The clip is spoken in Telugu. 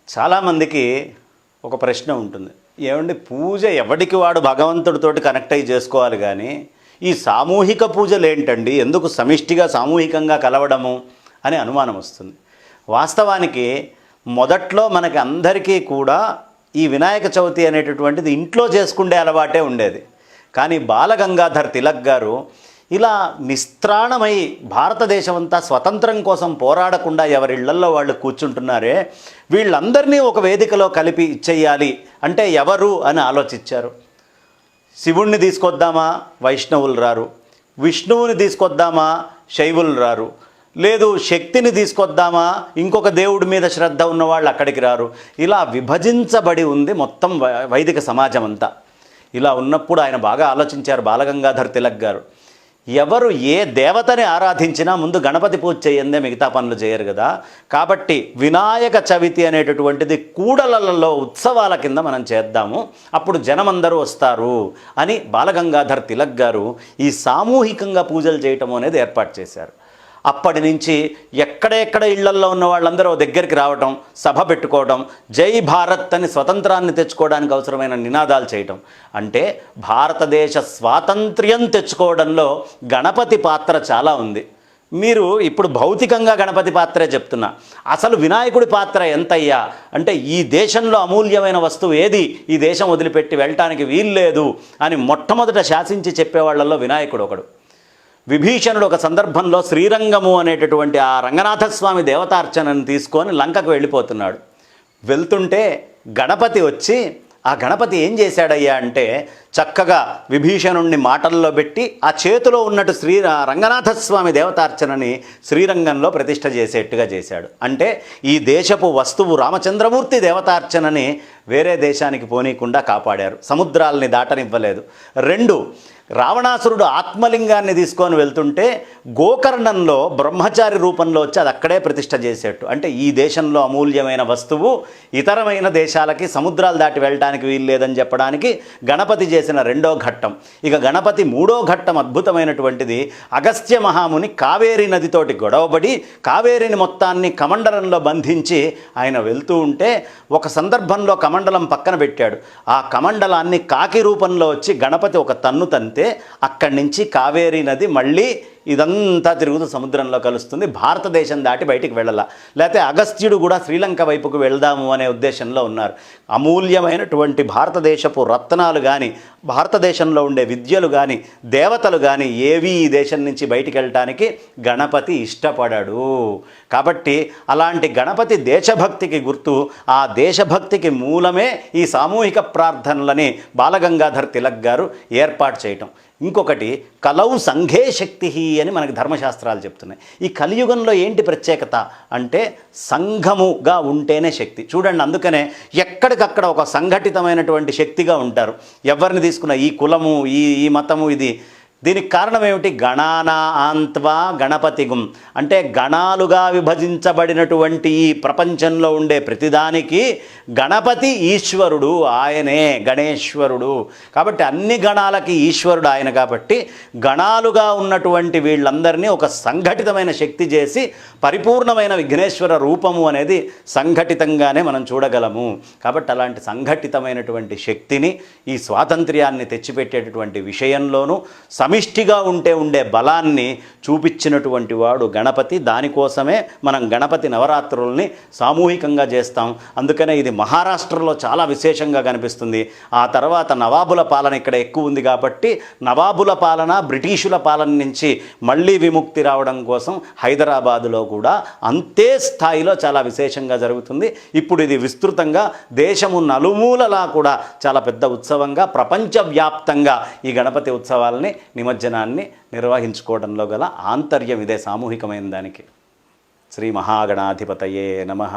చాలామందికి ఒక ప్రశ్న ఉంటుంది, ఏమండి పూజ ఎవడికి వాడు భగవంతుడితోటి కనెక్ట్ అయ్యి చేసుకోవాలి కానీ ఈ సామూహిక పూజలు ఏంటండి, ఎందుకు సమిష్టిగా సామూహికంగా కలవడము అని అనుమానం వస్తుంది. వాస్తవానికి మొదట్లో మనకి అందరికీ కూడా ఈ వినాయక చవితి అనేటటువంటిది ఇంట్లో చేసుకునే అలవాటే ఉండేది. కానీ బాలగంగాధర్ తిలక్ గారు ఇలా నిస్త్రాణమై భారతదేశం అంతా స్వతంత్రం కోసం పోరాడకుండా ఎవరిళ్లల్లో వాళ్ళు కూర్చుంటున్నారే, వీళ్ళందరినీ ఒక వేదికలో కలిపి ఇచ్చేయాలి అంటే ఎవరు అని ఆలోచించారు. శివుణ్ణి తీసుకొద్దామా, వైష్ణవులు రారు. విష్ణువుని తీసుకొద్దామా, శైవులు రారు. లేదు శక్తిని తీసుకొద్దామా, ఇంకొక దేవుడి మీద శ్రద్ధ ఉన్నవాళ్ళు అక్కడికి రారు. ఇలా విభజించబడి ఉంది మొత్తం వైదిక సమాజం అంతా. ఇలా ఉన్నప్పుడు ఆయన బాగా ఆలోచించారు బాలగంగాధర్ తిలక్ గారు. ఎవరు ఏ దేవతని ఆరాధించినా ముందు గణపతి పూజ చేయందే మిగతా పనులు చేయరు కదా. కాబట్టి వినాయక చవితి అనేటటువంటిది కూడలలో ఉత్సవాల కింద మనం చేద్దాము, అప్పుడు జనమందరూ వస్తారు అని బాలగంగాధర్ తిలక్ గారు ఈ సామూహికంగా పూజలు చేయటం అనేది ఏర్పాటు చేశారు. అప్పటి నుంచి ఎక్కడెక్కడ ఇళ్లల్లో ఉన్న వాళ్ళందరూ దగ్గరికి రావటం, సభ పెట్టుకోవడం, జై భారత్ అని స్వతంత్రాన్ని తెచ్చుకోవడానికి అవసరమైన నినాదాలు చేయటం. అంటే భారతదేశ స్వాతంత్ర్యం తెచ్చుకోవడంలో గణపతి పాత్ర చాలా ఉంది. మీరు ఇప్పుడు భౌతికంగా గణపతి పాత్రే చెప్తున్నా, అసలు వినాయకుడి పాత్ర ఎంతయ్యా అంటే ఈ దేశంలో అమూల్యమైన వస్తువు ఏది ఈ దేశం వదిలిపెట్టి వెళ్ళటానికి వీల్లేదు అని మొట్టమొదట శాసించి చెప్పేవాళ్లలో వినాయకుడు ఒకడు. విభీషణుడు ఒక సందర్భంలో శ్రీరంగము అనేటటువంటి ఆ రంగనాథస్వామి దేవతార్చనను తీసుకొని లంకకు వెళ్ళిపోతున్నాడు. వెళ్తుంటే గణపతి వచ్చి, ఆ గణపతి ఏం చేశాడయ్యా అంటే చక్కగా విభీషణుణ్ణి మాటల్లో పెట్టి ఆ చేతిలో ఉన్నట్టు రంగనాథస్వామి దేవతార్చనని శ్రీరంగంలో ప్రతిష్ఠ చేసేట్టుగా చేశాడు. అంటే ఈ దేశపు వస్తువు రామచంద్రమూర్తి దేవతార్చనని వేరే దేశానికి పోనీయకుండా కాపాడారు, సముద్రాలని దాటనివ్వలేదు. 2, రావణాసురుడు ఆత్మలింగాన్ని తీసుకొని వెళ్తుంటే గోకర్ణంలో బ్రహ్మచారి రూపంలో వచ్చి అది అక్కడే ప్రతిష్ఠ చేసేట్టు. అంటే ఈ దేశంలో అమూల్యమైన వస్తువు ఇతరమైన దేశాలకి సముద్రాలు దాటి వెళ్ళడానికి వీల్లేదని చెప్పడానికి గణపతి చేసిన 2వ ఘట్టం. ఇక గణపతి 3వ ఘట్టం అద్భుతమైనటువంటిది. అగస్త్య మహాముని కావేరీ నదితోటి గొడవబడి కావేరీని మొత్తాన్ని కమండలంలో బంధించి ఆయన వెళ్తూ ఉంటే ఒక సందర్భంలో కమండలం పక్కన పెట్టాడు. ఆ కమండలాన్ని కాకి రూపంలో వచ్చి గణపతి ఒక తన్ను తంతే అక్కడి నుంచి కావేరీ నది మళ్ళీ ఇదంతా తిరుగుతూ సముద్రంలో కలుస్తుంది. భారతదేశం దాటి బయటికి వెళ్ళాల. లేకపోతే అగస్త్యుడు కూడా శ్రీలంక వైపుకు వెళ్దాము అనే ఉద్దేశంలో ఉన్నారు. అమూల్యమైనటువంటి భారతదేశపు రత్నాలు కానీ, భారతదేశంలో ఉండే విద్యలు కానీ, దేవతలు కానీ ఏవి ఈ దేశం నుంచి బయటికి వెళ్ళటానికి గణపతి ఇష్టపడాడు. కాబట్టి అలాంటి గణపతి దేశభక్తికి గుర్తు. ఆ దేశభక్తికి మూలమే ఈ సామూహిక ప్రార్థనలని బాలగంగాధర్ తిలక్ గారు ఏర్పాటు చేయటం. ఇంకొకటి కలౌ సంఘే శక్తి అని మనకి ధర్మశాస్త్రాలు చెప్తున్నాయి. ఈ కలియుగంలో ఏంటి ప్రత్యేకత అంటే సంఘముగా ఉంటేనే శక్తి. చూడండి, అందుకనే ఎక్కడికక్కడ ఒక సంఘటితమైనటువంటి శక్తిగా ఉంటారు. ఎవరిని తీసుకున్నా ఈ కులము, ఈ మతము, ఇది దీనికి కారణం ఏమిటి? గణానా ఆంత్వా గణపతిగుం అంటే గణాలుగా విభజించబడినటువంటి ఈ ప్రపంచంలో ఉండే ప్రతిదానికి గణపతి ఈశ్వరుడు, ఆయనే గణేశ్వరుడు. కాబట్టి అన్ని గణాలకి ఈశ్వరుడు ఆయన. కాబట్టి గణాలుగా ఉన్నటువంటి వీళ్ళందరినీ ఒక సంఘటితమైన శక్తి చేసి పరిపూర్ణమైన విఘ్నేశ్వర రూపము అనేది సంఘటితంగానే మనం చూడగలము. కాబట్టి అలాంటి సంఘటితమైనటువంటి శక్తిని ఈ స్వాతంత్ర్యాన్ని తెచ్చిపెట్టేటటువంటి విషయంలోనూ సమిష్టిగా ఉండే బలాన్ని చూపించినటువంటి వాడు గణపతి. దానికోసమే మనం గణపతి నవరాత్రుల్ని సామూహికంగా చేస్తాం. అందుకనే ఇది మహారాష్ట్రలో చాలా విశేషంగా కనిపిస్తుంది. ఆ తర్వాత నవాబుల పాలన ఇక్కడ ఎక్కువ ఉంది కాబట్టి నవాబుల పాలన, బ్రిటిషుల పాలన నుంచి మళ్ళీ విముక్తి రావడం కోసం హైదరాబాదులో కూడా అంతే స్థాయిలో చాలా విశేషంగా జరుగుతుంది. ఇప్పుడు ఇది విస్తృతంగా దేశము నలుమూలలా కూడా చాలా పెద్ద ఉత్సవంగా ప్రపంచవ్యాప్తంగా ఈ గణపతి ఉత్సవాలని, నిమజ్జనాన్ని నిర్వహించుకోవడంలో గల ఆంతర్యం ఇదే, సామూహికమైన దానికి. శ్రీ మహాగణాధిపతయే నమః.